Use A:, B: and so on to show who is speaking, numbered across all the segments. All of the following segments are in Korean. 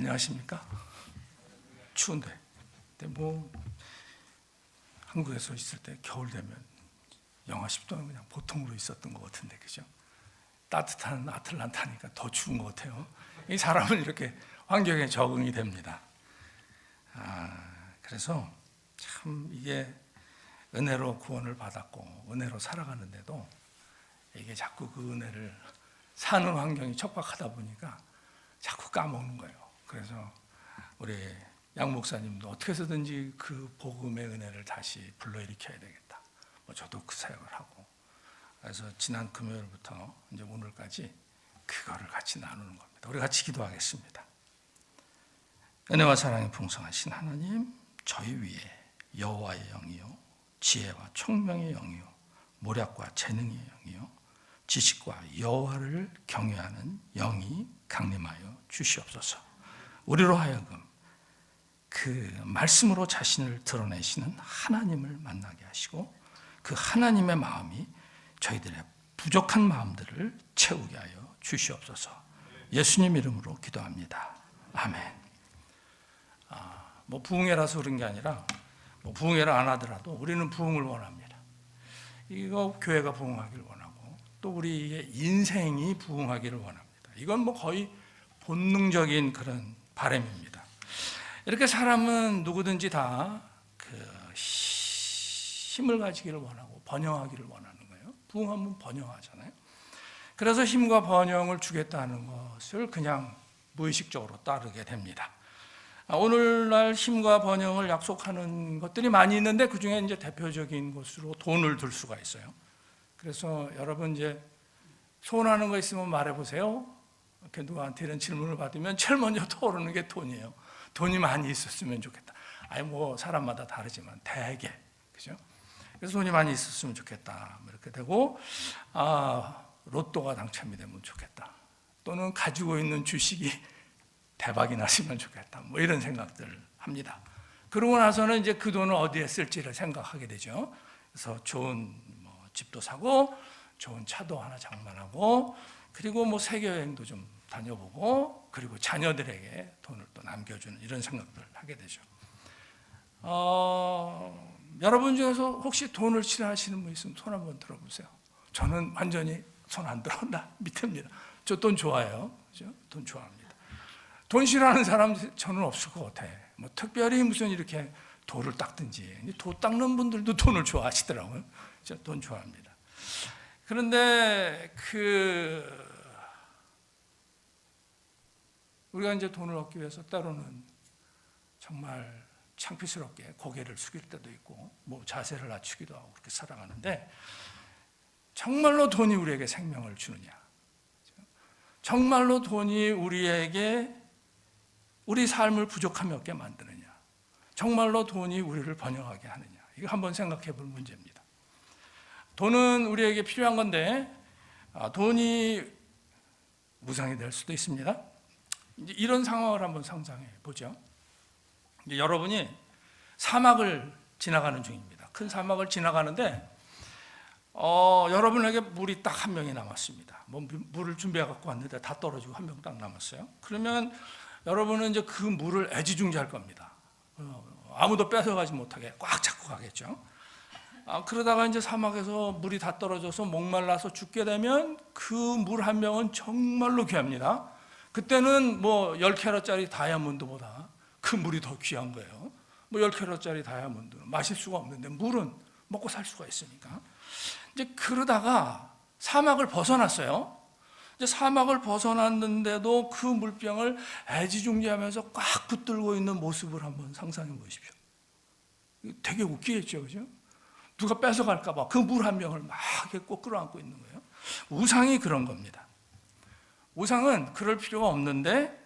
A: 안녕하십니까? 추운데. 근데 뭐 한국에서 있을 때 겨울 되면 영하 10도는 그냥 보통으로 있었던 것 같은데, 그죠? 따뜻한 아틀란타니까 더 추운 것 같아요. 이 사람은 이렇게 환경에 적응이 됩니다. 그래서 참 이게 은혜로 구원을 받았고 은혜로 살아가는데도 이게 자꾸 그 은혜를 사는 환경이 척박하다 보니까 자꾸 까먹는 거예요. 그래서 우리 양 목사님도 어떻게 해서든지 그 복음의 은혜를 다시 불러일으켜야 되겠다. 저도 그 사역을 하고, 그래서 지난 금요일부터 이제 오늘까지 그거를 같이 나누는 겁니다. 우리 같이 기도하겠습니다. 은혜와 사랑이 풍성하신 하나님, 저희 위에 여호와의 영이요 지혜와 총명의 영이요 모략과 재능의 영이요 지식과 여호와를 경외하는 영이 강림하여 주시옵소서. 우리로 하여금 그 말씀으로 자신을 드러내시는 하나님을 만나게 하시고 그 하나님의 마음이 저희들의 부족한 마음들을 채우게 하여 주시옵소서. 예수님 이름으로 기도합니다. 아멘. 부흥회라서 그런 게 아니라 부흥회를 안 하더라도 우리는 부흥을 원합니다. 이거 교회가 부흥하기를 원하고 또 우리의 인생이 부흥하기를 원합니다. 이건 거의 본능적인 그런 바람입니다. 이렇게 사람은 누구든지 다 그 힘을 가지기를 원하고 번영하기를 원하는 거예요. 부흥하면 번영하잖아요. 그래서 힘과 번영을 주겠다는 것을 그냥 무의식적으로 따르게 됩니다. 오늘날 힘과 번영을 약속하는 것들이 많이 있는데 그 중에 이제 대표적인 것으로 돈을 들 수가 있어요. 그래서 여러분 이제 소원하는 거 있으면 말해보세요. 이렇게 누구한테 이런 질문을 받으면 제일 먼저 떠오르는 게 돈이에요. 돈이 많이 있었으면 좋겠다. 사람마다 다르지만 대개, 그죠? 그래서 돈이 많이 있었으면 좋겠다. 이렇게 되고, 로또가 당첨이 되면 좋겠다. 또는 가지고 있는 주식이 대박이 났으면 좋겠다. 이런 생각들을 합니다. 그러고 나서는 이제 그 돈을 어디에 쓸지를 생각하게 되죠. 그래서 좋은 집도 사고, 좋은 차도 하나 장만하고, 그리고 세계 여행도 좀 다녀보고, 그리고 자녀들에게 돈을 또 남겨주는 이런 생각들을 하게 되죠. 여러분 중에서 혹시 돈을 싫어하시는 분 있으면 손 한번 들어보세요. 저는 완전히 손 안 들어온다. 밑입니다. 저 돈 좋아해요. 그죠? 돈 좋아합니다. 돈 싫어하는 사람 저는 없을 것 같아. 특별히 무슨 이렇게 돌을 닦든지, 돌 닦는 분들도 돈을 좋아하시더라고요. 저 돈 좋아합니다. 그런데 우리가 이제 돈을 얻기 위해서 때로는 정말 창피스럽게 고개를 숙일 때도 있고, 자세를 낮추기도 하고 그렇게 살아가는데, 정말로 돈이 우리에게 생명을 주느냐? 정말로 돈이 우리에게 우리 삶을 부족함이 없게 만드느냐? 정말로 돈이 우리를 번영하게 하느냐? 이거 한번 생각해 볼 문제입니다. 돈은 우리에게 필요한 건데, 돈이 무상이 될 수도 있습니다. 이제 이런 상황을 한번 상상해 보죠. 이제 여러분이 사막을 지나가는 중입니다. 큰 사막을 지나가는데, 여러분에게 물이 딱 한 명이 남았습니다. 물을 준비해 갖고 왔는데 다 떨어지고 한 명 딱 남았어요. 그러면 여러분은 이제 그 물을 애지중지할 겁니다. 아무도 뺏어가지 못하게 꽉 잡고 가겠죠. 그러다가 이제 사막에서 물이 다 떨어져서 목말라서 죽게 되면 그 물 한 병은 정말로 귀합니다. 그때는 10캐럿짜리 다이아몬드보다 그 물이 더 귀한 거예요. 10캐럿짜리 다이아몬드는 마실 수가 없는데 물은 먹고 살 수가 있으니까. 이제 그러다가 사막을 벗어났어요. 이제 사막을 벗어났는데도 그 물병을 애지중지하면서 꽉 붙들고 있는 모습을 한번 상상해 보십시오. 되게 웃기겠죠, 그죠? 누가 뺏어갈까봐 그 물 한 병을 막 꼭 끌어안고 있는 거예요. 우상이 그런 겁니다. 우상은 그럴 필요가 없는데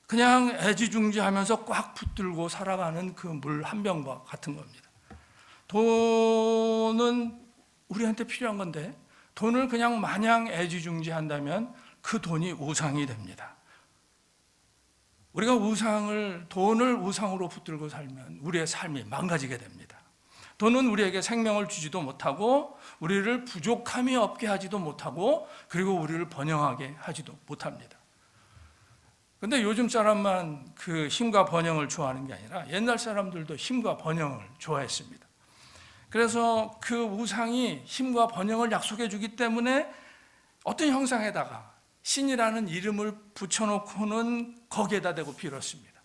A: 그냥 애지중지하면서 꽉 붙들고 살아가는 그 물 한 병과 같은 겁니다. 돈은 우리한테 필요한 건데 돈을 그냥 마냥 애지중지한다면 그 돈이 우상이 됩니다. 우리가 돈을 우상으로 붙들고 살면 우리의 삶이 망가지게 됩니다. 돈은 우리에게 생명을 주지도 못하고 우리를 부족함이 없게 하지도 못하고 그리고 우리를 번영하게 하지도 못합니다. 근데 요즘 사람만 그 힘과 번영을 좋아하는 게 아니라 옛날 사람들도 힘과 번영을 좋아했습니다. 그래서 그 우상이 힘과 번영을 약속해 주기 때문에 어떤 형상에다가 신이라는 이름을 붙여놓고는 거기에다 대고 빌었습니다.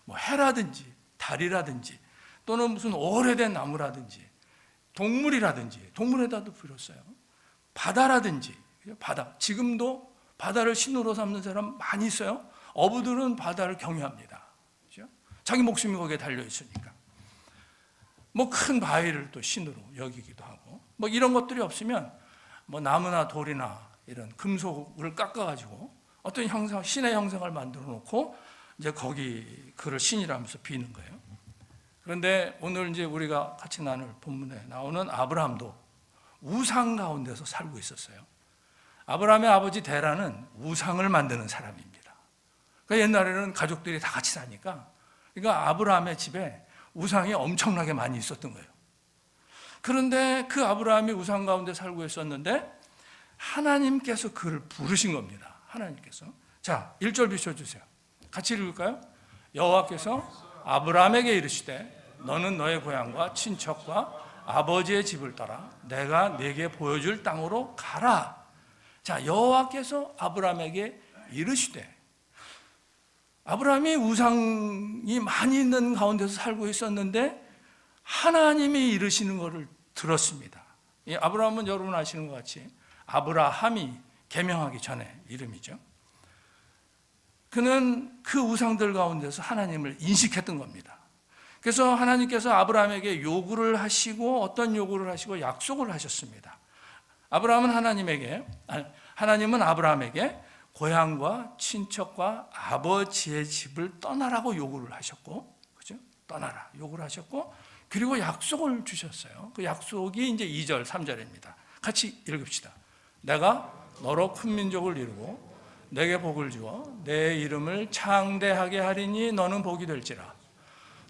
A: 뭐 해라든지 달이라든지 또는 무슨 오래된 나무라든지 동물이라든지 동물에다도 빌었어요. 바다라든지 바다, 지금도 바다를 신으로 삼는 사람 많이 있어요. 어부들은 바다를 경유합니다. 그렇죠? 자기 목숨이 거기에 달려 있으니까. 뭐 큰 바위를 또 신으로 여기기도 하고, 뭐 이런 것들이 없으면 뭐 나무나 돌이나 이런 금속을 깎아가지고 어떤 형상, 신의 형상을 만들어 놓고 이제 거기 그를 신이라면서 비는 거예요. 그런데 오늘 이제 우리가 같이 나눌 본문에 나오는 아브라함도 우상 가운데서 살고 있었어요. 아브라함의 아버지 데라는 우상을 만드는 사람입니다. 그러니까 옛날에는 가족들이 다 같이 사니까, 그러니까 아브라함의 집에 우상이 엄청나게 많이 있었던 거예요. 그런데 그 아브라함이 우상 가운데 살고 있었는데 하나님께서 그를 부르신 겁니다. 하나님께서. 자, 1절 비춰주세요. 같이 읽을까요? 여호와께서 아브라함에게 이르시되 너는 너의 고향과 친척과 아버지의 집을 떠나 내가 네게 보여줄 땅으로 가라. 자, 여호와께서 아브라함에게 이르시되, 아브라함이 우상이 많이 있는 가운데서 살고 있었는데 하나님이 이르시는 것을 들었습니다. 이 아브라함은 여러분 아시는 것 같이 아브라함이 개명하기 전에 이름이죠. 그는 그 우상들 가운데서 하나님을 인식했던 겁니다. 그래서 하나님께서 아브라함에게 요구를 하시고, 어떤 요구를 하시고 약속을 하셨습니다. 하나님은 아브라함에게 고향과 친척과 아버지의 집을 떠나라고 요구를 하셨고, 그죠? 떠나라 요구를 하셨고, 그리고 약속을 주셨어요. 그 약속이 이제 2절, 3절입니다. 같이 읽읍시다. 내가 너로 큰 민족을 이루고 내게 복을 주어 내 이름을 창대하게 하리니 너는 복이 될지라.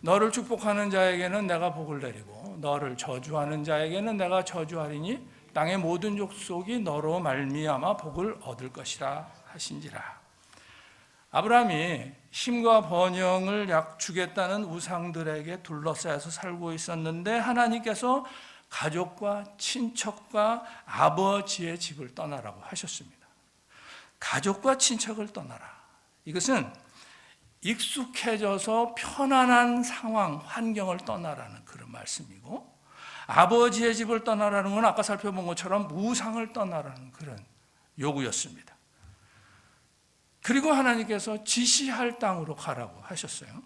A: 너를 축복하는 자에게는 내가 복을 내리고 너를 저주하는 자에게는 내가 저주하리니 땅의 모든 족속이 너로 말미암아 복을 얻을 것이라 하신지라. 아브라함이 힘과 번영을 약주겠다는 우상들에게 둘러싸여서 살고 있었는데 하나님께서 가족과 친척과 아버지의 집을 떠나라고 하셨습니다. 가족과 친척을 떠나라. 이것은 익숙해져서 편안한 상황, 환경을 떠나라는 그런 말씀이고, 아버지의 집을 떠나라는 건 아까 살펴본 것처럼 우상을 떠나라는 그런 요구였습니다. 그리고 하나님께서 지시할 땅으로 가라고 하셨어요.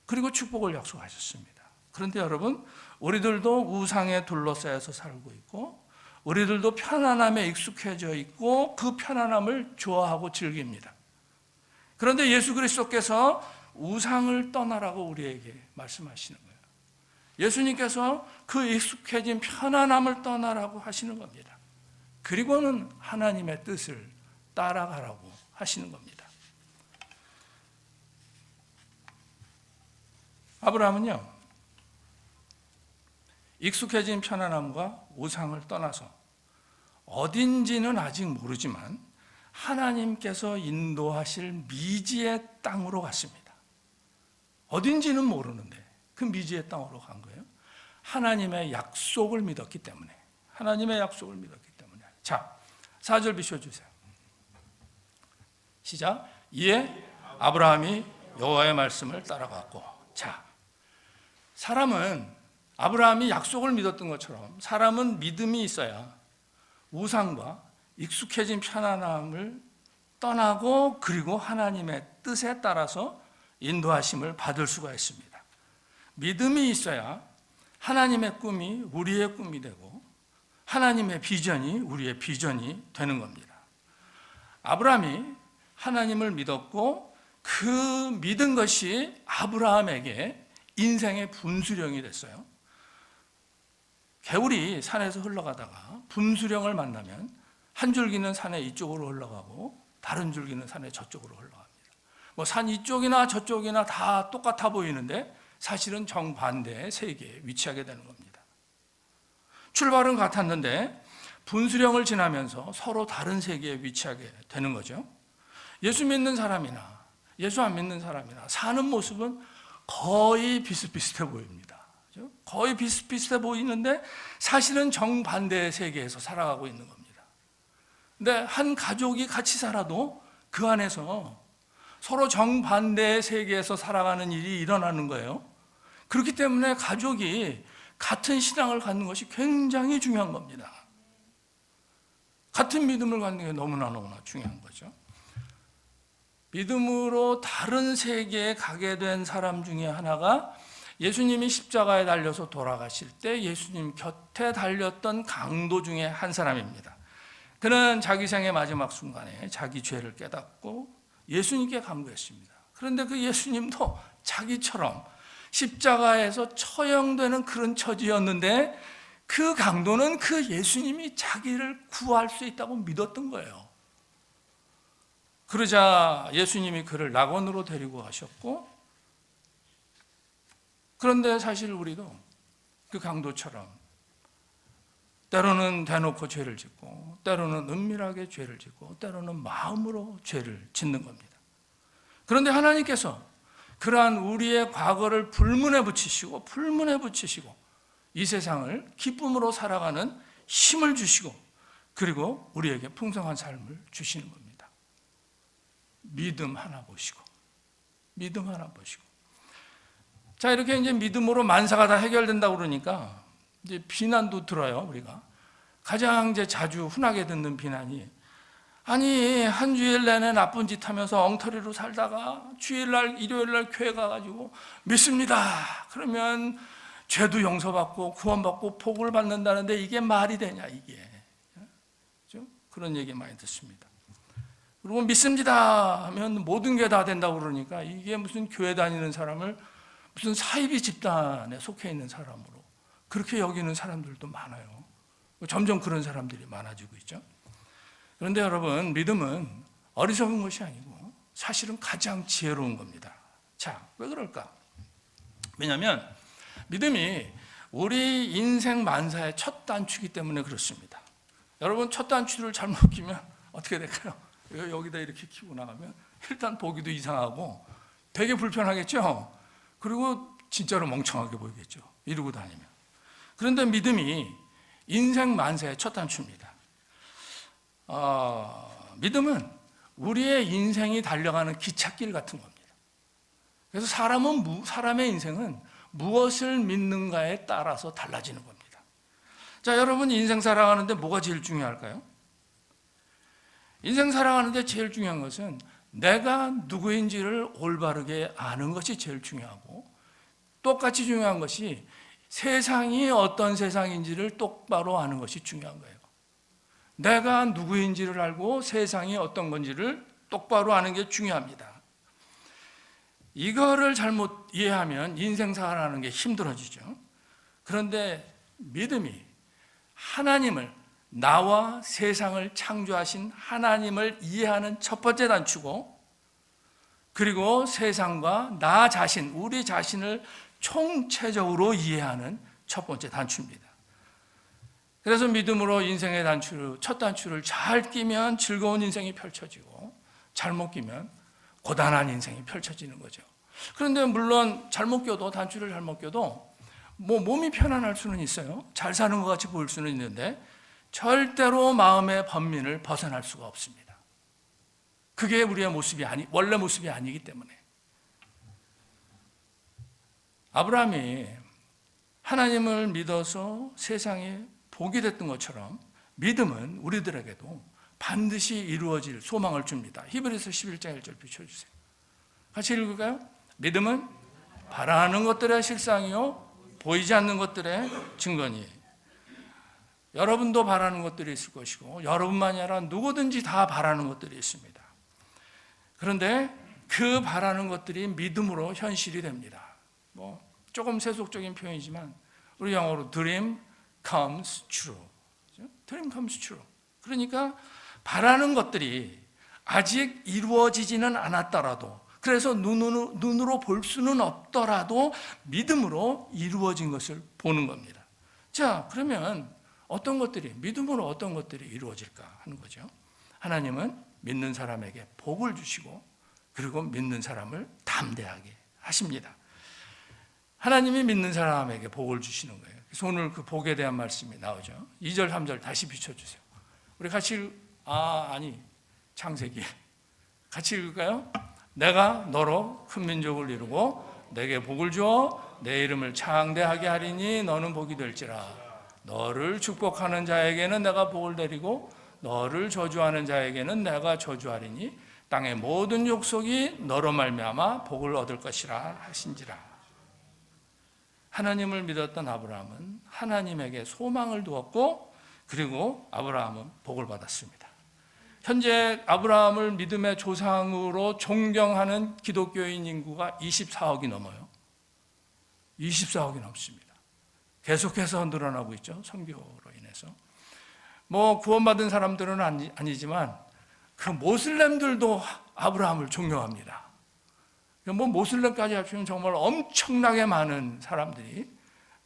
A: 그리고 축복을 약속하셨습니다. 그런데 여러분, 우리들도 우상에 둘러싸여서 살고 있고 우리들도 편안함에 익숙해져 있고 그 편안함을 좋아하고 즐깁니다. 그런데 예수 그리스도께서 우상을 떠나라고 우리에게 말씀하시는 거예요. 예수님께서 그 익숙해진 편안함을 떠나라고 하시는 겁니다. 그리고는 하나님의 뜻을 따라가라고 하시는 겁니다. 아브라함은요, 익숙해진 편안함과 우상을 떠나서 어딘지는 아직 모르지만 하나님께서 인도하실 미지의 땅으로 갔습니다. 어딘지는 모르는데 그 미지의 땅으로 간 거예요. 하나님의 약속을 믿었기 때문에. 하나님의 약속을 믿었기 때문에. 자, 4절 비춰주세요. 시작. 이에 아브라함이 여호와의 말씀을 따라갔고. 자, 사람은, 아브라함이 약속을 믿었던 것처럼 사람은 믿음이 있어야 우상과 익숙해진 편안함을 떠나고 그리고 하나님의 뜻에 따라서 인도하심을 받을 수가 있습니다. 믿음이 있어야 하나님의 꿈이 우리의 꿈이 되고 하나님의 비전이 우리의 비전이 되는 겁니다. 아브라함이 하나님을 믿었고 그 믿은 것이 아브라함에게 인생의 분수령이 됐어요. 개울이 산에서 흘러가다가 분수령을 만나면 한 줄기는 산의 이쪽으로 흘러가고 다른 줄기는 산의 저쪽으로 흘러갑니다. 뭐 산 이쪽이나 저쪽이나 다 똑같아 보이는데 사실은 정반대의 세계에 위치하게 되는 겁니다. 출발은 같았는데 분수령을 지나면서 서로 다른 세계에 위치하게 되는 거죠. 예수 믿는 사람이나 예수 안 믿는 사람이나 사는 모습은 거의 비슷비슷해 보입니다. 그렇죠? 거의 비슷비슷해 보이는데 사실은 정반대의 세계에서 살아가고 있는 겁니다. 근데 한 가족이 같이 살아도 그 안에서 서로 정반대의 세계에서 살아가는 일이 일어나는 거예요. 그렇기 때문에 가족이 같은 신앙을 갖는 것이 굉장히 중요한 겁니다. 같은 믿음을 갖는 게 너무나 중요한 거죠. 믿음으로 다른 세계에 가게 된 사람 중에 하나가 예수님이 십자가에 달려서 돌아가실 때 예수님 곁에 달렸던 강도 중에 한 사람입니다. 그는 자기 생의 마지막 순간에 자기 죄를 깨닫고 예수님께 간구했습니다. 그런데 그 예수님도 자기처럼 십자가에서 처형되는 그런 처지였는데 그 강도는 그 예수님이 자기를 구할 수 있다고 믿었던 거예요. 그러자 예수님이 그를 낙원으로 데리고 가셨고, 그런데 사실 우리도 그 강도처럼 때로는 대놓고 죄를 짓고 때로는 은밀하게 죄를 짓고 때로는 마음으로 죄를 짓는 겁니다. 그런데 하나님께서 그러한 우리의 과거를 불문에 붙이시고 이 세상을 기쁨으로 살아가는 힘을 주시고 그리고 우리에게 풍성한 삶을 주시는 겁니다. 믿음 하나 보시고. 자, 이렇게 이제 믿음으로 만사가 다 해결된다고 그러니까 이제 비난도 들어요, 우리가. 가장 이제 자주 흔하게 듣는 비난이, 아니, 한 주일 내내 나쁜 짓 하면서 엉터리로 살다가 주일날, 일요일날 교회 가가지고 믿습니다. 그러면 죄도 용서받고 구원받고 복을 받는다는데 이게 말이 되냐, 이게. 그렇죠? 그런 얘기 많이 듣습니다. 그리고 믿습니다 하면 모든 게 다 된다고 그러니까 이게 무슨 교회 다니는 사람을 무슨 사이비 집단에 속해 있는 사람으로 그렇게 여기는 사람들도 많아요. 점점 그런 사람들이 많아지고 있죠. 그런데 여러분, 믿음은 어리석은 것이 아니고 사실은 가장 지혜로운 겁니다. 자, 왜 그럴까? 왜냐하면 믿음이 우리 인생 만사의 첫 단추이기 때문에 그렇습니다. 여러분, 첫 단추를 잘못 끼면 어떻게 될까요? 여기다 이렇게 끼고 나가면 일단 보기도 이상하고 되게 불편하겠죠? 그리고 진짜로 멍청하게 보이겠죠? 이러고 다니면. 그런데 믿음이 인생 만사의 첫 단추입니다. 믿음은 우리의 인생이 달려가는 기찻길 같은 겁니다. 그래서 사람의 인생은 무엇을 믿는가에 따라서 달라지는 겁니다. 자, 여러분, 인생 살아가는데 뭐가 제일 중요할까요? 인생 살아가는데 제일 중요한 것은 내가 누구인지를 올바르게 아는 것이 제일 중요하고, 똑같이 중요한 것이 세상이 어떤 세상인지를 똑바로 아는 것이 중요한 거예요. 내가 누구인지를 알고 세상이 어떤 건지를 똑바로 아는 게 중요합니다. 이거를 잘못 이해하면 인생 살아가는 게 힘들어지죠. 그런데 믿음이 하나님을, 나와 세상을 창조하신 하나님을 이해하는 첫 번째 단추고, 그리고 세상과 나 자신, 우리 자신을 총체적으로 이해하는 첫 번째 단추입니다. 그래서 믿음으로 인생의 첫 단추를 잘 끼면 즐거운 인생이 펼쳐지고, 잘못 끼면 고단한 인생이 펼쳐지는 거죠. 그런데 물론 단추를 잘못 껴도 몸이 편안할 수는 있어요. 잘 사는 것 같이 보일 수는 있는데 절대로 마음의 번민을 벗어날 수가 없습니다. 그게 우리의 원래 모습이 아니기 때문에. 아브라함이 하나님을 믿어서 세상에 복이 됐던 것처럼 믿음은 우리들에게도 반드시 이루어질 소망을 줍니다. 히브리서 11장 1절 비춰주세요. 같이 읽을까요? 믿음은 바라는 것들의 실상이요 보이지 않는 것들의 증거니. 여러분도 바라는 것들이 있을 것이고 여러분만이 아니라 누구든지 다 바라는 것들이 있습니다. 그런데 그 바라는 것들이 믿음으로 현실이 됩니다. 조금 세속적인 표현이지만 우리 영어로 dream comes true. dream comes true. 그러니까 바라는 것들이 아직 이루어지지는 않았더라도, 그래서 눈으로 볼 수는 없더라도 믿음으로 이루어진 것을 보는 겁니다. 자, 그러면 믿음으로 어떤 것들이 이루어질까 하는 거죠. 하나님은 믿는 사람에게 복을 주시고 그리고 믿는 사람을 담대하게 하십니다. 하나님이 믿는 사람에게 복을 주시는 거예요. 그래서 오늘 그 복에 대한 말씀이 나오죠. 2절 3절 다시 비춰주세요. 우리 같이 창세기 같이 읽을까요? 내가 너로 큰 민족을 이루고 내게 복을 주어 내 이름을 창대하게 하리니 너는 복이 될지라. 너를 축복하는 자에게는 내가 복을 내리고 너를 저주하는 자에게는 내가 저주하리니 땅의 모든 족속이 너로 말미암아 복을 얻을 것이라 하신지라. 하나님을 믿었던 아브라함은 하나님에게 소망을 두었고 그리고 아브라함은 복을 받았습니다. 현재 아브라함을 믿음의 조상으로 존경하는 기독교인 인구가 24억이 넘어요. 24억이 넘습니다. 계속해서 늘어나고 있죠. 선교로 인해서. 구원받은 사람들은 아니지만 그 모슬렘들도 아브라함을 존경합니다. 모슬렘까지 합치면 정말 엄청나게 많은 사람들이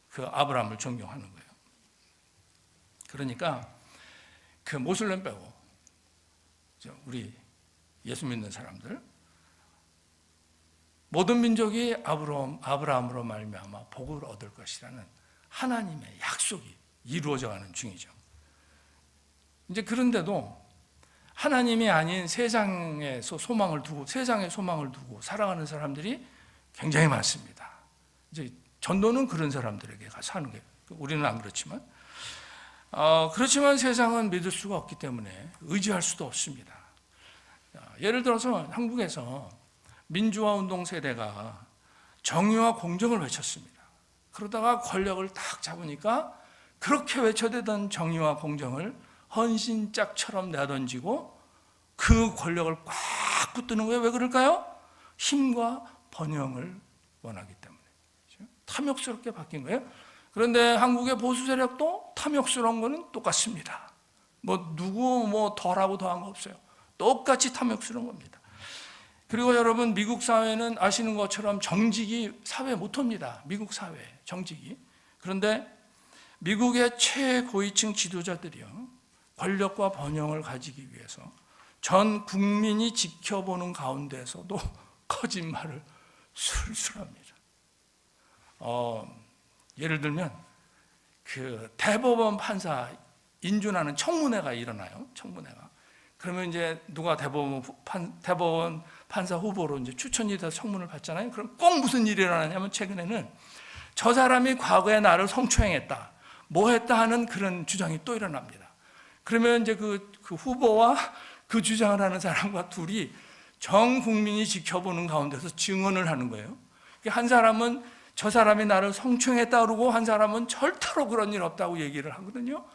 A: 그 아브라함을 존경하는 거예요. 그러니까 그 모슬렘 빼고 우리 예수 믿는 사람들 모든 민족이 아브라함으로 말미암아 복을 얻을 것이라는 하나님의 약속이 이루어져가는 중이죠. 이제 그런데도 하나님이 아닌 세상의 소망을 두고 살아가는 사람들이 굉장히 많습니다. 이제 전도는 그런 사람들에게 가서 하는 거예요. 우리는 안 그렇지만 그렇지만 세상은 믿을 수가 없기 때문에 의지할 수도 없습니다. 예를 들어서 한국에서 민주화 운동 세대가 정의와 공정을 외쳤습니다. 그러다가 권력을 딱 잡으니까 그렇게 외쳐대던 정의와 공정을 헌신짝처럼 내던지고 그 권력을 꽉 붙드는 거예요. 왜 그럴까요? 힘과 번영을 원하기 때문에. 탐욕스럽게 바뀐 거예요. 그런데 한국의 보수 세력도 탐욕스러운 거는 똑같습니다. 누구 덜하고 더한 거 없어요. 똑같이 탐욕스러운 겁니다. 그리고 여러분 미국 사회는 아시는 것처럼 정직이 사회 모토입니다. 미국 사회 정직이. 그런데 미국의 최고위층 지도자들이요. 권력과 번영을 가지기 위해서 전 국민이 지켜보는 가운데서도 거짓말을 술술합니다. 예를 들면 그 대법원 판사 인준하는 청문회가 일어나요. 청문회가. 그러면 이제 누가 대법원 판사 후보로 이제 추천이 돼서 청문을 받잖아요. 그럼 꼭 무슨 일이 일어나냐면 최근에는 저 사람이 과거에 나를 성추행했다, 뭐 했다 하는 그런 주장이 또 일어납니다. 그러면 이제 그 후보와 그 주장을 하는 사람과 둘이 전 국민이 지켜보는 가운데서 증언을 하는 거예요. 한 사람은 저 사람이 나를 성추행했다 그러고 한 사람은 절대로 그런 일 없다고 얘기를 하거든요.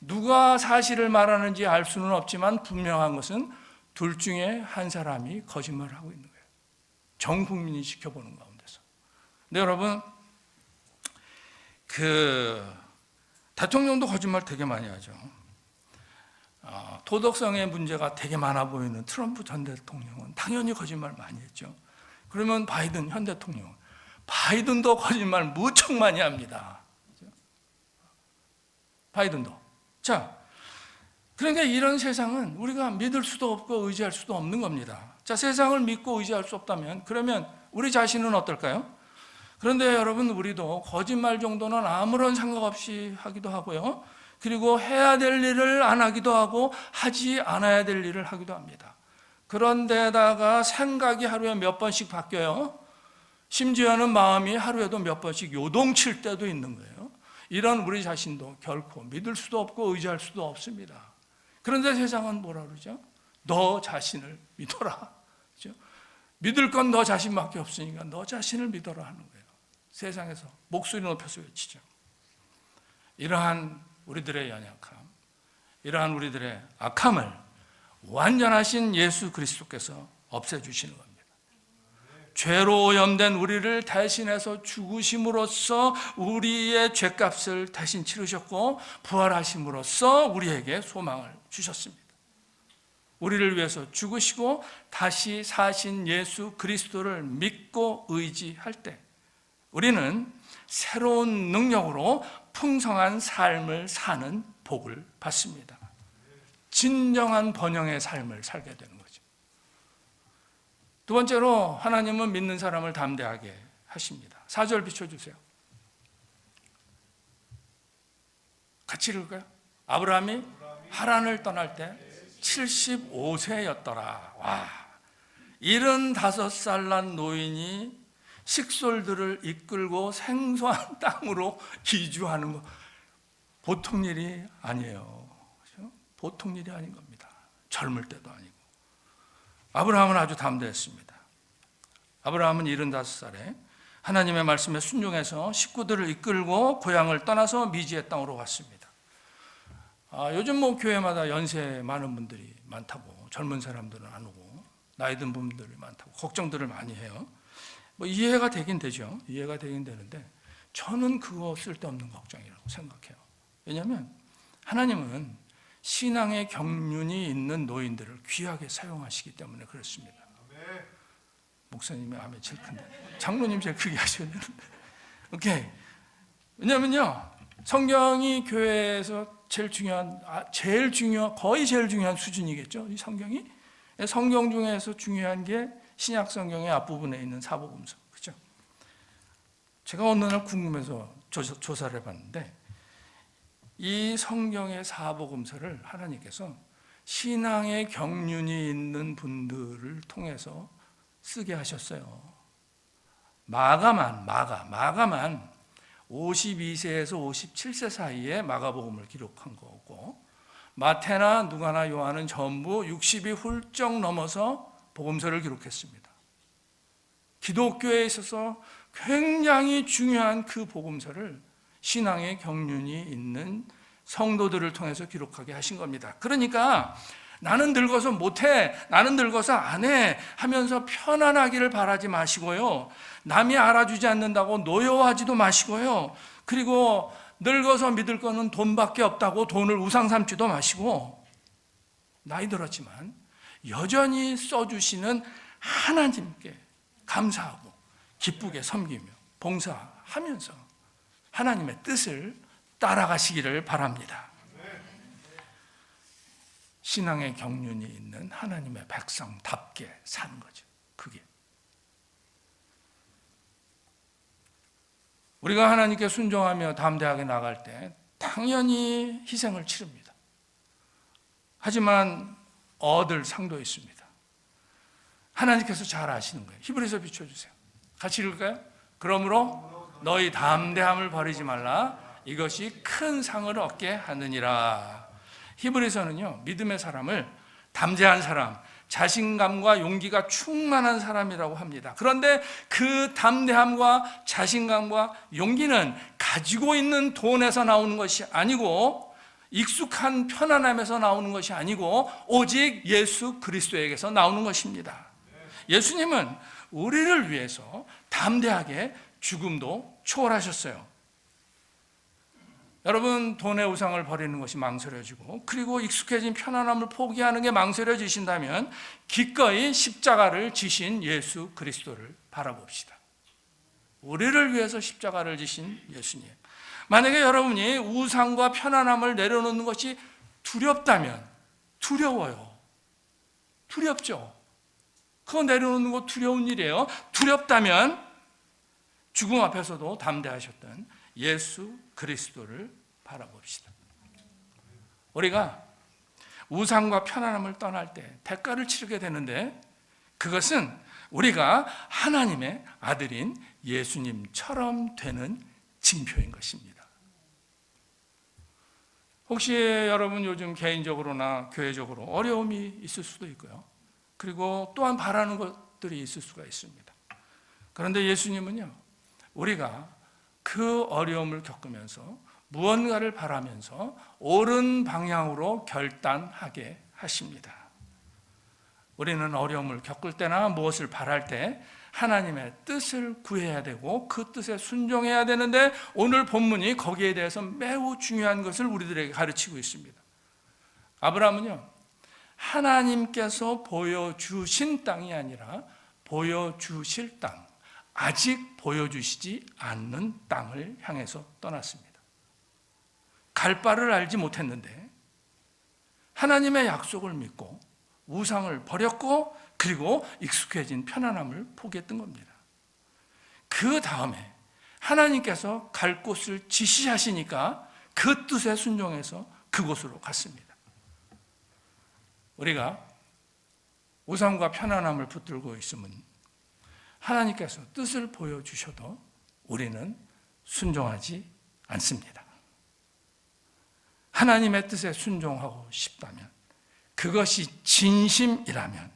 A: 누가 사실을 말하는지 알 수는 없지만 분명한 것은 둘 중에 한 사람이 거짓말을 하고 있는 거예요. 전 국민이 지켜보는 가운데서. 근데 여러분 대통령도 거짓말 되게 많이 하죠. 도덕성의 문제가 되게 많아 보이는 트럼프 전 대통령은 당연히 거짓말 많이 했죠. 그러면 바이든 현 대통령, 바이든도 거짓말 무척 많이 합니다. 바이든도. 자, 그러니까 이런 세상은 우리가 믿을 수도 없고 의지할 수도 없는 겁니다. 자, 세상을 믿고 의지할 수 없다면 그러면 우리 자신은 어떨까요? 그런데 여러분 우리도 거짓말 정도는 아무런 생각 없이 하기도 하고요. 그리고 해야 될 일을 안 하기도 하고 하지 않아야 될 일을 하기도 합니다. 그런데다가 생각이 하루에 몇 번씩 바뀌어요. 심지어는 마음이 하루에도 몇 번씩 요동칠 때도 있는 거예요. 이런 우리 자신도 결코 믿을 수도 없고 의지할 수도 없습니다. 그런데 세상은 뭐라 그러죠? 너 자신을 믿어라. 그렇죠? 믿을 건 너 자신밖에 없으니까 너 자신을 믿어라 하는 거예요. 세상에서 목소리 높여서 외치죠. 이러한 우리들의 연약함, 이러한 우리들의 악함을 완전하신 예수 그리스도께서 없애주시는 겁니다. 죄로 오염된 우리를 대신해서 죽으심으로써 우리의 죄값을 대신 치르셨고 부활하심으로써 우리에게 소망을 주셨습니다. 우리를 위해서 죽으시고 다시 사신 예수 그리스도를 믿고 의지할 때 우리는 새로운 능력으로 풍성한 삶을 사는 복을 받습니다. 진정한 번영의 삶을 살게 되는 거죠. 두 번째로 하나님은 믿는 사람을 담대하게 하십니다. 4절 비춰주세요. 같이 읽을까요? 아브라함이 하란을 떠날 때 75세였더라. 와, 75살 난 노인이 식솔들을 이끌고 생소한 땅으로 이주하는 거 보통 일이 아니에요. 그렇죠? 보통 일이 아닌 겁니다. 젊을 때도 아니고. 아브라함은 아주 담대했습니다. 아브라함은 75살에 하나님의 말씀에 순종해서 식구들을 이끌고 고향을 떠나서 미지의 땅으로 왔습니다. 요즘 뭐 교회마다 연세 많은 분들이 많다고, 젊은 사람들은 안 오고 나이 든 분들이 많다고 걱정들을 많이 해요. 뭐 이해가 되긴 되죠. 이해가 되긴 되는데 저는 그거 쓸데없는 걱정이라고 생각해요. 왜냐하면 하나님은 신앙의 경륜이 있는 노인들을 귀하게 사용하시기 때문에 그렇습니다. 목사님이 아멘 제일 큰데 장로님 제일 크게 하셔야 되는데. 오케이. 왜냐면요, 성경이 교회에서 거의 제일 중요한 수준이겠죠. 이 성경이. 성경 중에서 중요한 게 신약 성경의 앞부분에 있는 사복음서. 그렇죠? 제가 어느 날 궁금해서 조사를 해봤는데 이 성경의 사복음서를 하나님께서 신앙의 경륜이 있는 분들을 통해서 쓰게 하셨어요. 마가만 52세에서 57세 사이에 마가복음을 기록한 거고, 마태나 누가나 요한은 전부 60이 훌쩍 넘어서 복음서를 기록했습니다. 기독교에 있어서 굉장히 중요한 그 복음서를 신앙의 경륜이 있는 성도들을 통해서 기록하게 하신 겁니다. 그러니까 나는 늙어서 못해, 나는 늙어서 안 해 하면서 편안하기를 바라지 마시고요, 남이 알아주지 않는다고 노여워하지도 마시고요, 그리고 늙어서 믿을 거는 돈밖에 없다고 돈을 우상 삼지도 마시고, 나이 들었지만 여전히 써주시는 하나님께 감사하고 기쁘게 섬기며 봉사하면서 하나님의 뜻을 따라가시기를 바랍니다. 신앙의 경륜이 있는 하나님의 백성답게 사는 거죠. 그게 우리가 하나님께 순종하며 담대하게 나갈 때 당연히 희생을 치릅니다. 하지만 얻을 상도 있습니다. 하나님께서 잘 아시는 거예요. 히브리서 비춰주세요. 같이 읽을까요? 그러므로 너희 담대함을 버리지 말라. 이것이 큰 상을 얻게 하느니라. 히브리서는요, 믿음의 사람을 담대한 사람, 자신감과 용기가 충만한 사람이라고 합니다. 그런데 그 담대함과 자신감과 용기는 가지고 있는 돈에서 나오는 것이 아니고, 익숙한 편안함에서 나오는 것이 아니고, 오직 예수 그리스도에게서 나오는 것입니다. 예수님은 우리를 위해서 담대하게 죽음도 초월하셨어요. 여러분, 돈의 우상을 버리는 것이 망설여지고, 그리고 익숙해진 편안함을 포기하는 게 망설여지신다면 기꺼이 십자가를 지신 예수 그리스도를 바라봅시다. 우리를 위해서 십자가를 지신 예수님. 만약에 여러분이 우상과 편안함을 내려놓는 것이 두렵다면, 두려워요. 두렵죠? 그거 내려놓는 거 두려운 일이에요. 두렵다면 죽음 앞에서도 담대하셨던 예수 그리스도를 바라봅시다. 우리가 우상과 편안함을 떠날 때 대가를 치르게 되는데, 그것은 우리가 하나님의 아들인 예수님처럼 되는 징표인 것입니다. 혹시 여러분 요즘 개인적으로나 교회적으로 어려움이 있을 수도 있고요, 그리고 또한 바라는 것들이 있을 수가 있습니다. 그런데 예수님은요, 우리가 그 어려움을 겪으면서 무언가를 바라면서 옳은 방향으로 결단하게 하십니다. 우리는 어려움을 겪을 때나 무엇을 바랄 때 하나님의 뜻을 구해야 되고 그 뜻에 순종해야 되는데, 오늘 본문이 거기에 대해서 매우 중요한 것을 우리들에게 가르치고 있습니다. 아브라함은요, 하나님께서 보여주신 땅이 아니라 보여주실 땅, 아직 보여주시지 않는 땅을 향해서 떠났습니다. 갈 바를 알지 못했는데 하나님의 약속을 믿고 우상을 버렸고 그리고 익숙해진 편안함을 포기했던 겁니다. 그 다음에 하나님께서 갈 곳을 지시하시니까 그 뜻에 순종해서 그곳으로 갔습니다. 우리가 우상과 편안함을 붙들고 있으면 하나님께서 뜻을 보여주셔도 우리는 순종하지 않습니다. 하나님의 뜻에 순종하고 싶다면, 그것이 진심이라면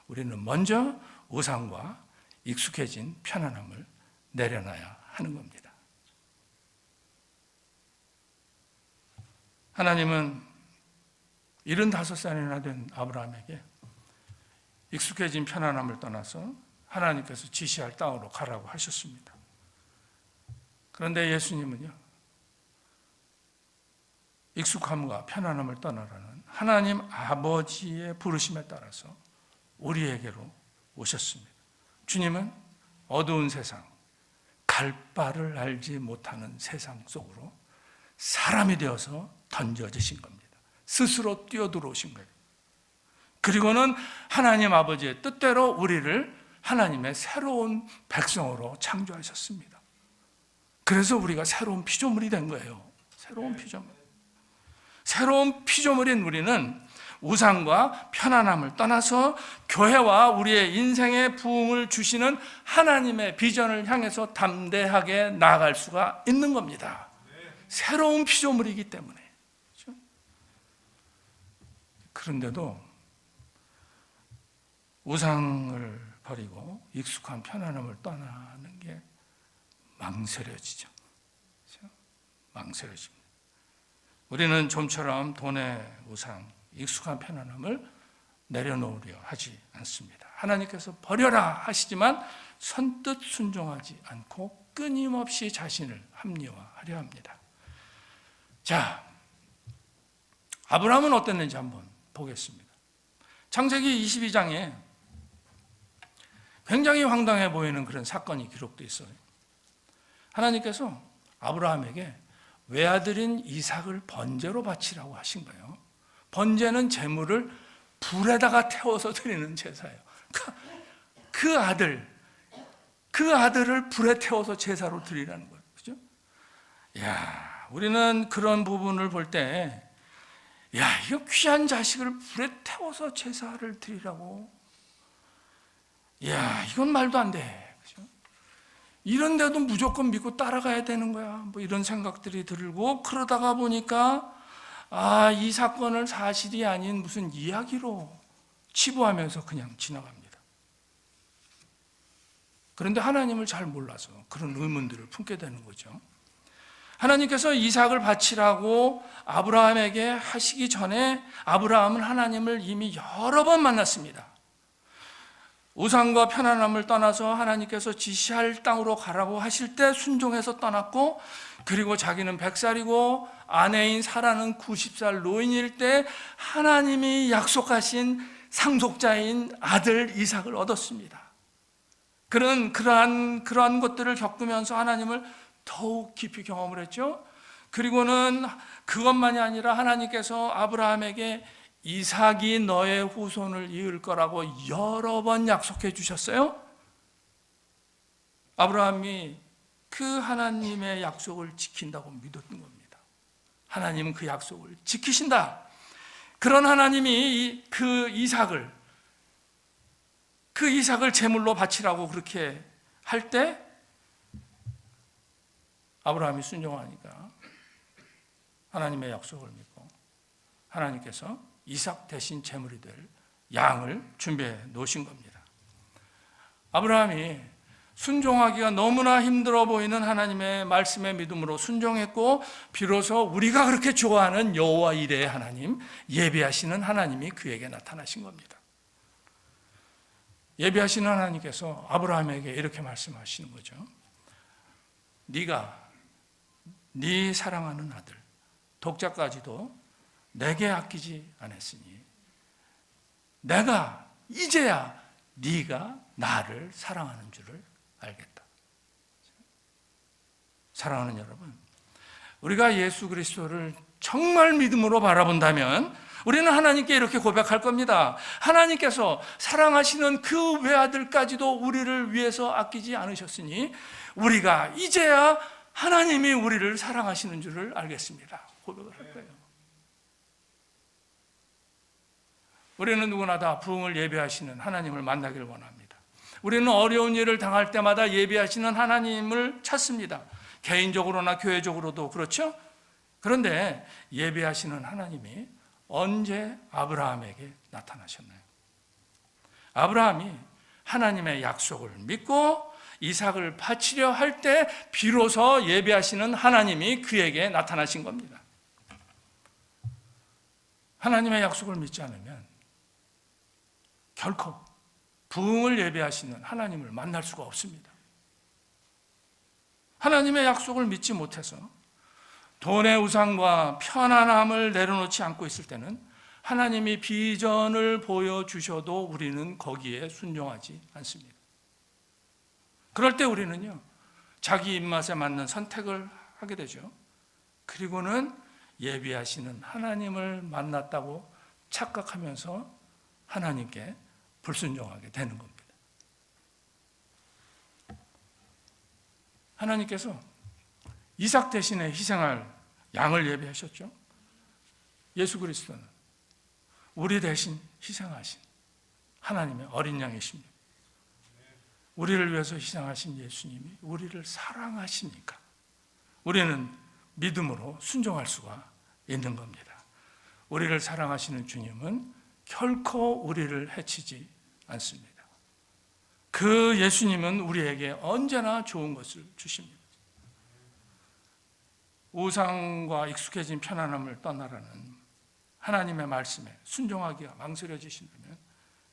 A: 우리는 먼저 우상과 익숙해진 편안함을 내려놔야 하는 겁니다. 하나님은 75살이나 된 아브라함에게 익숙해진 편안함을 떠나서 하나님께서 지시할 땅으로 가라고 하셨습니다. 그런데 예수님은요, 익숙함과 편안함을 떠나라는 하나님 아버지의 부르심에 따라서 우리에게로 오셨습니다. 주님은 어두운 세상, 갈 바를 알지 못하는 세상 속으로 사람이 되어서 던져지신 겁니다. 스스로 뛰어들어오신 거예요. 그리고는 하나님 아버지의 뜻대로 우리를 하나님의 새로운 백성으로 창조하셨습니다. 그래서 우리가 새로운 피조물이 된 거예요. 새로운 피조물. 새로운 피조물인 우리는 우상과 편안함을 떠나서 교회와 우리의 인생의 부흥을 주시는 하나님의 비전을 향해서 담대하게 나아갈 수가 있는 겁니다. 새로운 피조물이기 때문에. 그렇죠? 그런데도 우상을 버리고 익숙한 편안함을 떠나는 게 망설여지죠. 그렇죠? 망설여집니다. 우리는 좀처럼 돈의 우상, 익숙한 편안함을 내려놓으려 하지 않습니다. 하나님께서 버려라 하시지만 선뜻 순종하지 않고 끊임없이 자신을 합리화하려 합니다. 자, 아브라함은 어땠는지 한번 보겠습니다. 창세기 22장에 굉장히 황당해 보이는 그런 사건이 기록되어 있어요. 하나님께서 아브라함에게 외아들인 이삭을 번제로 바치라고 하신 거예요. 번제는 제물을 불에다가 태워서 드리는 제사예요. 그 아들을 불에 태워서 제사로 드리라는 거예요. 그죠? 야, 우리는 그런 부분을 볼 때, 야, 이거 귀한 자식을 불에 태워서 제사를 드리라고. 야, 이건 말도 안 돼. 그죠? 이런데도 무조건 믿고 따라가야 되는 거야. 뭐 이런 생각들이 들고, 그러다가 보니까 이 사건을 사실이 아닌 무슨 이야기로 치부하면서 그냥 지나갑니다. 그런데 하나님을 잘 몰라서 그런 의문들을 품게 되는 거죠. 하나님께서 이삭을 바치라고 아브라함에게 하시기 전에 아브라함은 하나님을 이미 여러 번 만났습니다. 우상과 편안함을 떠나서 하나님께서 지시할 땅으로 가라고 하실 때 순종해서 떠났고, 그리고 자기는 100살이고 아내인 사라는 90살 노인일 때 하나님이 약속하신 상속자인 아들 이삭을 얻었습니다. 그러한 것들을 겪으면서 하나님을 더욱 깊이 경험을 했죠. 그리고는 그것만이 아니라 하나님께서 아브라함에게 이삭이 너의 후손을 이을 거라고 여러 번 약속해 주셨어요. 아브라함이 그 하나님의 약속을 지킨다고 믿었던 겁니다. 하나님은 그 약속을 지키신다. 그런 하나님이 그 이삭을 제물로 바치라고 그렇게 할 때 아브라함이 순종하니까 하나님의 약속을 믿고 하나님께서 이삭 대신 제물이 될 양을 준비해 놓으신 겁니다. 아브라함이 순종하기가 너무나 힘들어 보이는 하나님의 말씀의 믿음으로 순종했고, 비로소 우리가 그렇게 좋아하는 여호와 이레의 하나님, 예비하시는 하나님이 그에게 나타나신 겁니다. 예비하시는 하나님께서 아브라함에게 이렇게 말씀하시는 거죠. 네가 네 사랑하는 아들 독자까지도 내게 아끼지 않았으니 내가 이제야 네가 나를 사랑하는 줄을 알겠다. 사랑하는 여러분, 우리가 예수 그리스도를 정말 믿음으로 바라본다면 우리는 하나님께 이렇게 고백할 겁니다. 하나님께서 사랑하시는 그 외아들까지도 우리를 위해서 아끼지 않으셨으니 우리가 이제야 하나님이 우리를 사랑하시는 줄을 알겠습니다. 고백을 할 거예요. 우리는 누구나 다 부흥을 예배하시는 하나님을 만나기를 원합니다. 우리는 어려운 일을 당할 때마다 예배하시는 하나님을 찾습니다. 개인적으로나 교회적으로도 그렇죠? 그런데 예배하시는 하나님이 언제 아브라함에게 나타나셨나요? 아브라함이 하나님의 약속을 믿고 이삭을 바치려 할 때 비로소 예배하시는 하나님이 그에게 나타나신 겁니다. 하나님의 약속을 믿지 않으면 결코 부흥을 예배하시는 하나님을 만날 수가 없습니다. 하나님의 약속을 믿지 못해서 돈의 우상과 편안함을 내려놓지 않고 있을 때는 하나님이 비전을 보여주셔도 우리는 거기에 순종하지 않습니다. 그럴 때 우리는요, 자기 입맛에 맞는 선택을 하게 되죠. 그리고는 예비하시는 하나님을 만났다고 착각하면서 하나님께 불순종하게 되는 겁니다. 하나님께서 이삭 대신에 희생할 양을 예비하셨죠. 예수 그리스도는 우리 대신 희생하신 하나님의 어린 양이십니다. 우리를 위해서 희생하신 예수님이 우리를 사랑하시니까 우리는 믿음으로 순종할 수가 있는 겁니다. 우리를 사랑하시는 주님은 결코 우리를 해치지 않습니다. 그 예수님은 우리에게 언제나 좋은 것을 주십니다. 우상과 익숙해진 편안함을 떠나라는 하나님의 말씀에 순종하기가 망설여지신다면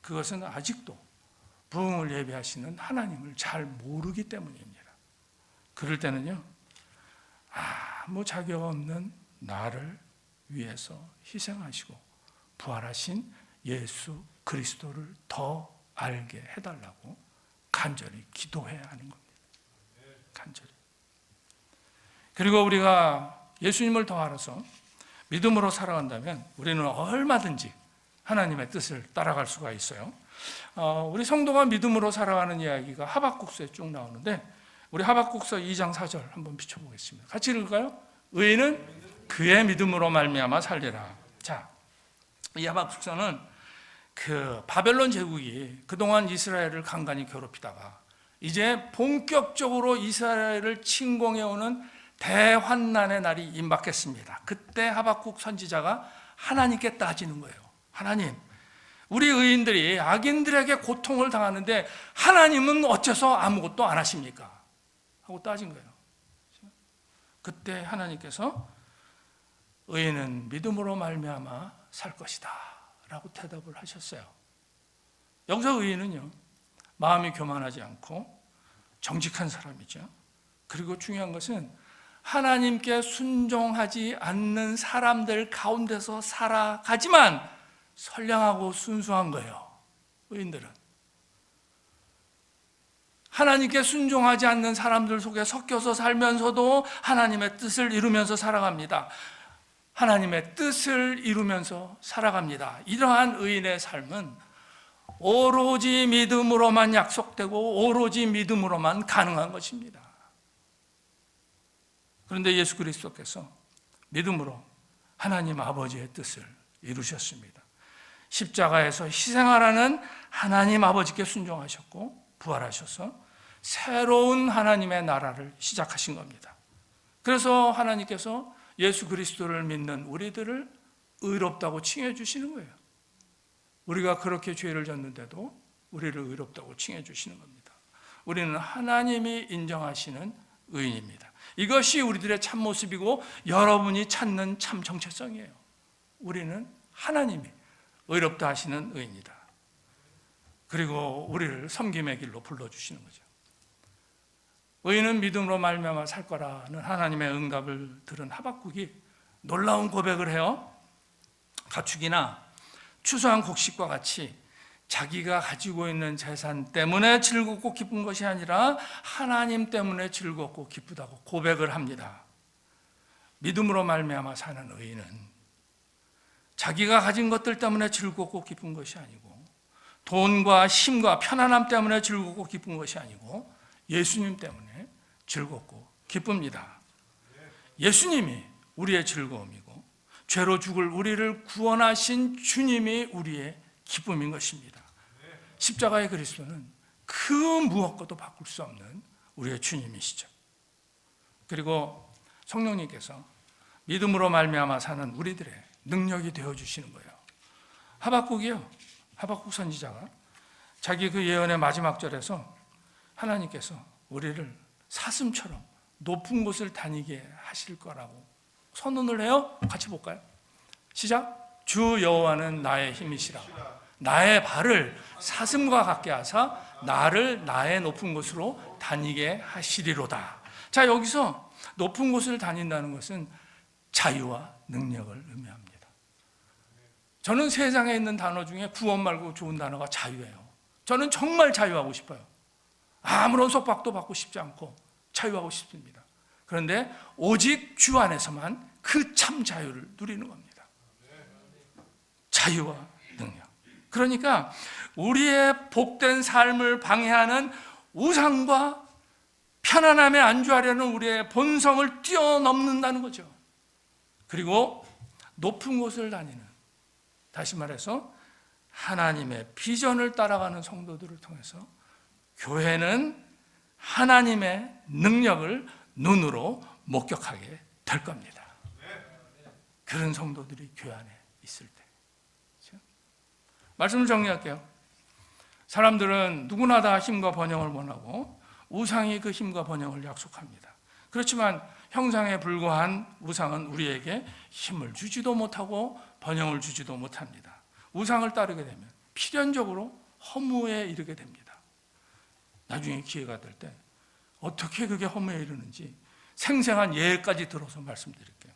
A: 그것은 아직도 부흥을 예배하시는 하나님을 잘 모르기 때문입니다. 그럴 때는요, 아무 자격 없는 나를 위해서 희생하시고 부활하신 예수 그리스도를 더 알게 해달라고 간절히 기도해야 하는 겁니다. 간절히. 그리고 우리가 예수님을 더 알아서 믿음으로 살아간다면 우리는 얼마든지 하나님의 뜻을 따라갈 수가 있어요. 우리 성도가 믿음으로 살아가는 이야기가 하박국서에 쭉 나오는데 우리 하박국서 2장 4절 한번 비춰보겠습니다. 같이 읽을까요? 의인은 그의 믿음으로 말미암아 살리라. 자, 이 하박국서는 그 바벨론 제국이 그동안 이스라엘을 간간히 괴롭히다가 이제 본격적으로 이스라엘을 침공해오는 대환난의 날이 임박했습니다. 그때 하박국 선지자가 하나님께 따지는 거예요. 하나님, 우리 의인들이 악인들에게 고통을 당하는데 하나님은 어째서 아무것도 안 하십니까? 하고 따진 거예요. 그때 하나님께서 의인은 믿음으로 말미암아 살 것이다 라고 대답을 하셨어요. 여기서 의인은요, 마음이 교만하지 않고 정직한 사람이죠. 그리고 중요한 것은 하나님께 순종하지 않는 사람들 가운데서 살아가지만 선량하고 순수한 거예요. 의인들은 하나님께 순종하지 않는 사람들 속에 섞여서 살면서도 하나님의 뜻을 이루면서 살아갑니다. 하나님의 뜻을 이루면서 살아갑니다. 이러한 의인의 삶은 오로지 믿음으로만 약속되고 오로지 믿음으로만 가능한 것입니다. 그런데 예수 그리스도께서 믿음으로 하나님 아버지의 뜻을 이루셨습니다. 십자가에서 희생하라는 하나님 아버지께 순종하셨고 부활하셔서 새로운 하나님의 나라를 시작하신 겁니다. 그래서 하나님께서 예수 그리스도를 믿는 우리들을 의롭다고 칭해 주시는 거예요. 우리가 그렇게 죄를 졌는데도 우리를 의롭다고 칭해 주시는 겁니다. 우리는 하나님이 인정하시는 의인입니다. 이것이 우리들의 참모습이고 여러분이 찾는 참 정체성이에요. 우리는 하나님이 의롭다 하시는 의인이다. 그리고 우리를 섬김의 길로 불러주시는 거죠. 의인은 믿음으로 말미암아 살 거라는 하나님의 응답을 들은 하박국이 놀라운 고백을 해요. 가축이나 추수한 곡식과 같이 자기가 가지고 있는 재산 때문에 즐겁고 기쁜 것이 아니라 하나님 때문에 즐겁고 기쁘다고 고백을 합니다. 믿음으로 말미암아 사는 의인은 자기가 가진 것들 때문에 즐겁고 기쁜 것이 아니고, 돈과 힘과 편안함 때문에 즐겁고 기쁜 것이 아니고 예수님 때문에 즐겁고 기쁩니다. 예수님이 우리의 즐거움이고 죄로 죽을 우리를 구원하신 주님이 우리의 기쁨인 것입니다. 십자가의 그리스도는 그 무엇과도 바꿀 수 없는 우리의 주님이시죠. 그리고 성령님께서 믿음으로 말미암아 사는 우리들의 능력이 되어주시는 거예요. 하박국 선지자가 자기 그 예언의 마지막 절에서 하나님께서 우리를 사슴처럼 높은 곳을 다니게 하실 거라고 선언을 해요. 같이 볼까요? 시작. 주 여호와는 나의 힘이시라. 나의 발을 사슴과 같게 하사 나를 나의 높은 곳으로 다니게 하시리로다. 자, 여기서 높은 곳을 다닌다는 것은 자유와 능력을 의미합니다. 저는 세상에 있는 단어 중에 구원 말고 좋은 단어가 자유예요. 저는 정말 자유하고 싶어요. 아무런 속박도 받고 싶지 않고 자유하고 싶습니다. 그런데 오직 주 안에서만 그 참 자유를 누리는 겁니다. 자유와 능력. 그러니까 우리의 복된 삶을 방해하는 우상과 편안함에 안주하려는 우리의 본성을 뛰어넘는다는 거죠. 그리고 높은 곳을 다니는, 다시 말해서 하나님의 비전을 따라가는 성도들을 통해서 교회는 하나님의 능력을 눈으로 목격하게 될 겁니다. 그런 성도들이 교회 안에 있을 때. 그렇죠? 말씀을 정리할게요. 사람들은 누구나 다 힘과 번영을 원하고 우상이 그 힘과 번영을 약속합니다. 그렇지만 형상에 불과한 우상은 우리에게 힘을 주지도 못하고 번영을 주지도 못합니다. 우상을 따르게 되면 필연적으로 허무에 이르게 됩니다. 나중에 기회가 될 때 어떻게 그게 허무에 이르는지 생생한 예까지 들어서 말씀드릴게요.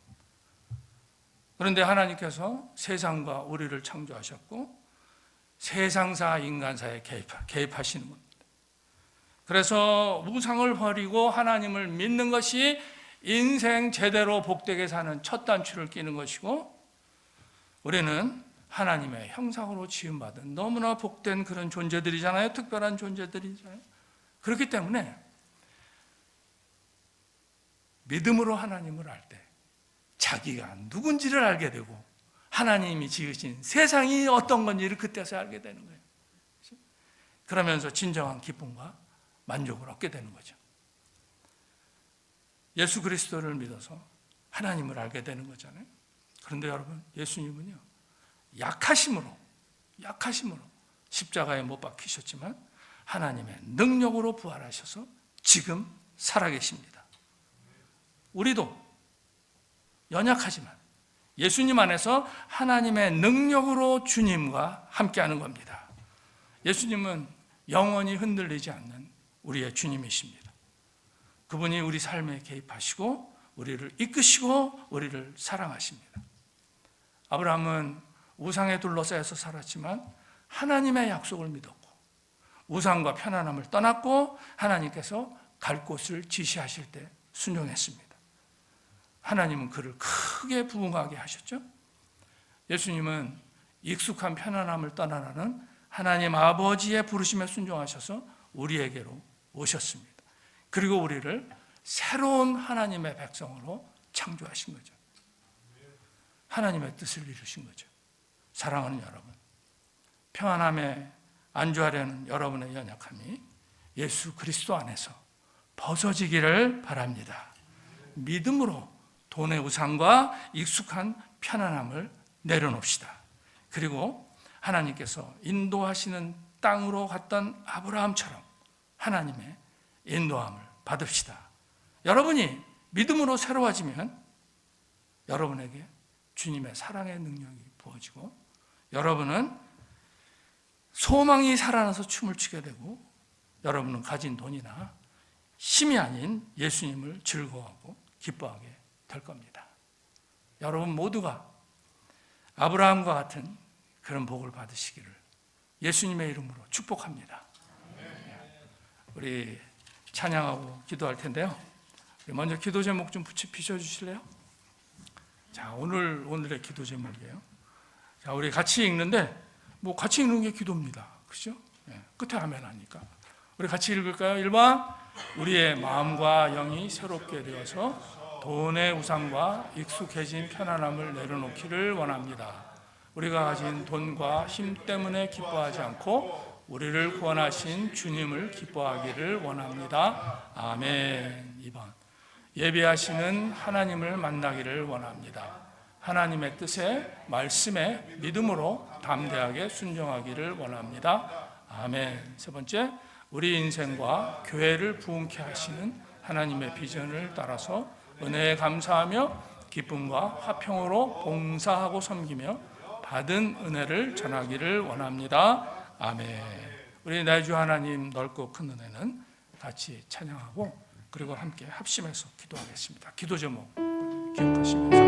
A: 그런데 하나님께서 세상과 우리를 창조하셨고 세상사 인간사에 개입하시는 겁니다. 그래서 우상을 버리고 하나님을 믿는 것이 인생 제대로 복되게 사는 첫 단추를 끼는 것이고, 우리는 하나님의 형상으로 지음받은 너무나 복된 그런 존재들이잖아요. 특별한 존재들이잖아요. 그렇기 때문에 믿음으로 하나님을 알 때 자기가 누군지를 알게 되고 하나님이 지으신 세상이 어떤 건지를 그때서 알게 되는 거예요. 그러면서 진정한 기쁨과 만족을 얻게 되는 거죠. 예수 그리스도를 믿어서 하나님을 알게 되는 거잖아요. 그런데 여러분, 예수님은요, 약하심으로 십자가에 못 박히셨지만 하나님의 능력으로 부활하셔서 지금 살아계십니다. 우리도 연약하지만 예수님 안에서 하나님의 능력으로 주님과 함께하는 겁니다. 예수님은 영원히 흔들리지 않는 우리의 주님이십니다. 그분이 우리 삶에 개입하시고 우리를 이끄시고 우리를 사랑하십니다. 아브라함은 우상에 둘러싸여서 살았지만 하나님의 약속을 믿었고 우상과 편안함을 떠났고 하나님께서 갈 곳을 지시하실 때 순종했습니다. 하나님은 그를 크게 부흥하게 하셨죠. 예수님은 익숙한 편안함을 떠나라는 하나님 아버지의 부르심에 순종하셔서 우리에게로 오셨습니다. 그리고 우리를 새로운 하나님의 백성으로 창조하신 거죠. 하나님의 뜻을 이루신 거죠. 사랑하는 여러분, 평안함에 안주하려는 여러분의 연약함이 예수 그리스도 안에서 벗어지기를 바랍니다. 믿음으로 돈의 우상과 익숙한 편안함을 내려놓읍시다. 그리고 하나님께서 인도하시는 땅으로 갔던 아브라함처럼 하나님의 인도함을 받읍시다. 여러분이 믿음으로 새로워지면 여러분에게 주님의 사랑의 능력이 부어지고 여러분은 소망이 살아나서 춤을 추게 되고 여러분은 가진 돈이나 힘이 아닌 예수님을 즐거워하고 기뻐하게 될 겁니다. 여러분 모두가 아브라함과 같은 그런 복을 받으시기를 예수님의 이름으로 축복합니다. 우리 찬양하고 기도할 텐데요. 먼저 기도 제목 좀 비춰주실래요? 자, 오늘의 기도 제목이에요. 자, 우리 같이 읽는데 뭐 같이 읽는 게 기도입니다. 그렇죠? 끝에 아멘 하니까. 우리 같이 읽을까요? 1번. 우리의 마음과 영이 새롭게 되어서 돈의 우상과 익숙해진 편안함을 내려놓기를 원합니다. 우리가 가진 돈과 힘 때문에 기뻐하지 않고 우리를 구원하신 주님을 기뻐하기를 원합니다. 아멘. 2번. 예배하시는 하나님을 만나기를 원합니다. 하나님의 뜻에, 말씀에 믿음으로 담대하게 순종하기를 원합니다. 아멘. 세 번째, 우리 인생과 교회를 부흥케 하시는 하나님의 비전을 따라서 은혜에 감사하며 기쁨과 화평으로 봉사하고 섬기며 받은 은혜를 전하기를 원합니다. 아멘. 우리 내 주 하나님 넓고 큰 은혜는 같이 찬양하고 그리고 함께 합심해서 기도하겠습니다. 기도 제목 기억하시면서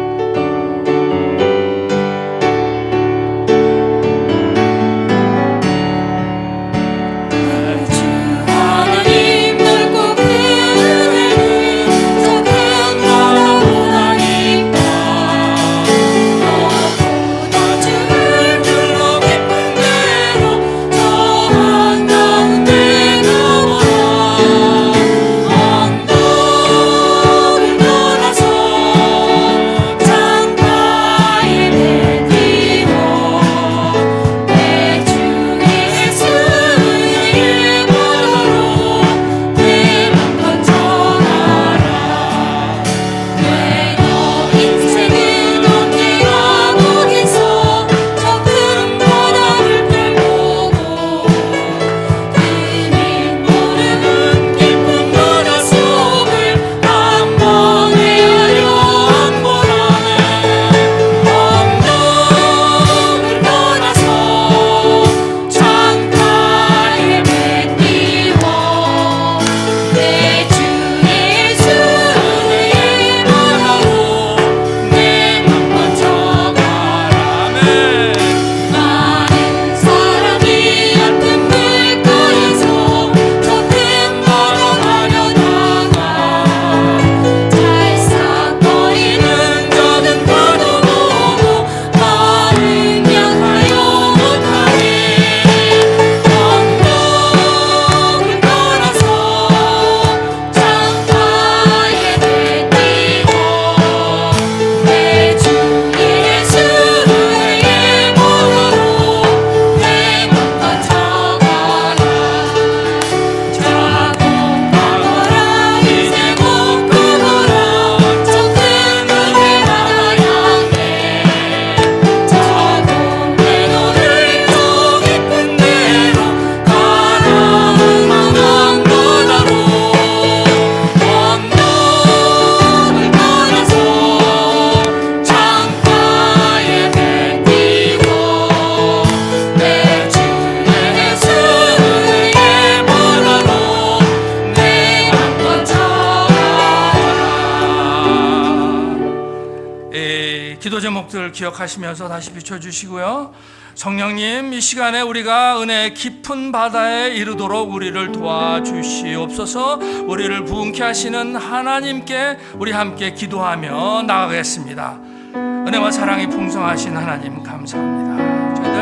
A: 기도 제목들 기억하시면서 다시 비춰주시고요. 성령님, 이 시간에 우리가 은혜의 깊은 바다에 이르도록 우리를 도와주시옵소서. 우리를 부흥케 하시는 하나님께 우리 함께 기도하며 나가겠습니다. 은혜와 사랑이 풍성하신 하나님 감사합니다. 저희들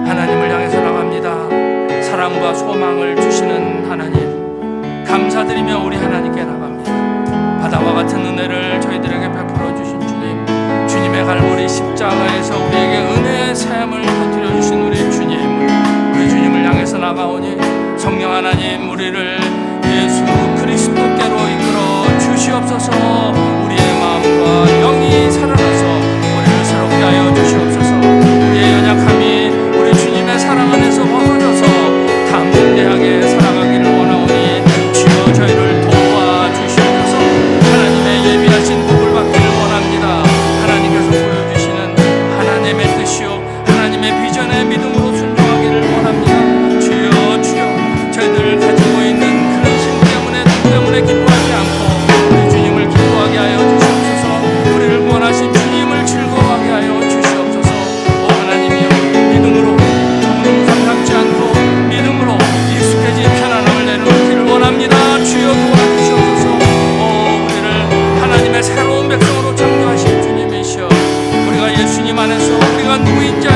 A: 하나님을 향해서 나갑니다. 사랑과 소망을 주시는 하나님 감사드리며 우리 하나님께 나갑니다. 바다와 같은 은혜를 저희들에게 베풀어 주신 주님의 갈보리 십자가에서 우리에게 은혜의 샘을 터뜨려 주신 우리 주님을 향해서 나가오니 성령 하나님 우리를 예수 그리스도께로 이끌어 주시옵소서. 우리의 마음과 영이 살아나서 우리를 새롭게 하여 주시옵소서. 우리의 연약함이 우리 주님의 사랑 안에서 벗어져서 담대하게 살아가기를 원하오니 주여 저희를 도와주시옵소서. 하나님의 예비하신 복을 받기를 원합니다. 하나님께서 보여주시는 하나님의 뜻이요 하나님의 비전에 믿음으로 순종하기를 원합니다. 주여 주여 저희들 가지고 있는 그런 힘 때문에 눈 때문에 기뻐하지 않고 우리 주님을 기뻐하게 하여 주시옵소서. 우리를 구원하신 주님을 즐거워하게 하여 주시옵소서. 오 하나님이여 믿음으로 좋은 우상 갖지 않고 믿음으로 익숙해진 편안함을 내놓기를 원합니다. 주여 도와주시옵소서. 오 우리를 하나님의 새로운 백성으로 창조하신 주님이시여 우리가 예수님 안에서 우리가 누구인지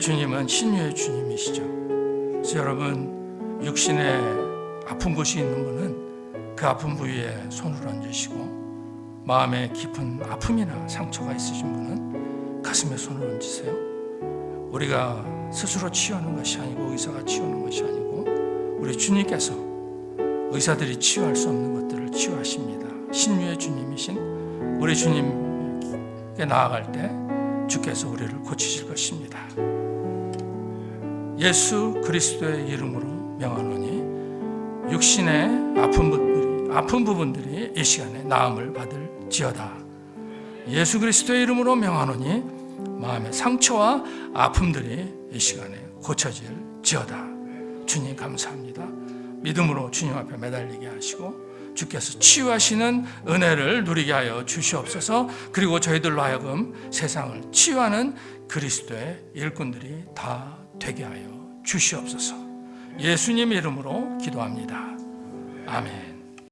A: 주님은 신유의 주님이시죠. 그래서 여러분, 육신에 아픈 곳이 있는 분은 그 아픈 부위에 손을 얹으시고, 마음에 깊은 아픔이나 상처가 있으신 분은 가슴에 손을 얹으세요. 우리가 스스로 치유하는 것이 아니고, 의사가 치유하는 것이 아니고, 우리 주님께서 의사들이 치유할 수 없는 것들을 치유하십니다. 신유의 주님이신 우리 주님께 나아갈 때 주께서 우리를 고치실 것입니다. 예수 그리스도의 이름으로 명하노니 육신의 아픈 부분들이 이 시간에 나음을 받을지어다. 예수 그리스도의 이름으로 명하노니 마음의 상처와 아픔들이 이 시간에 고쳐질지어다. 주님 감사합니다. 믿음으로 주님 앞에 매달리게 하시고 주께서 치유하시는 은혜를 누리게 하여 주시옵소서. 그리고 저희들로 하여금 세상을 치유하는 그리스도의 일꾼들이 다 되게 하여 주시옵소서. 예수님 이름으로 기도합니다. 아멘.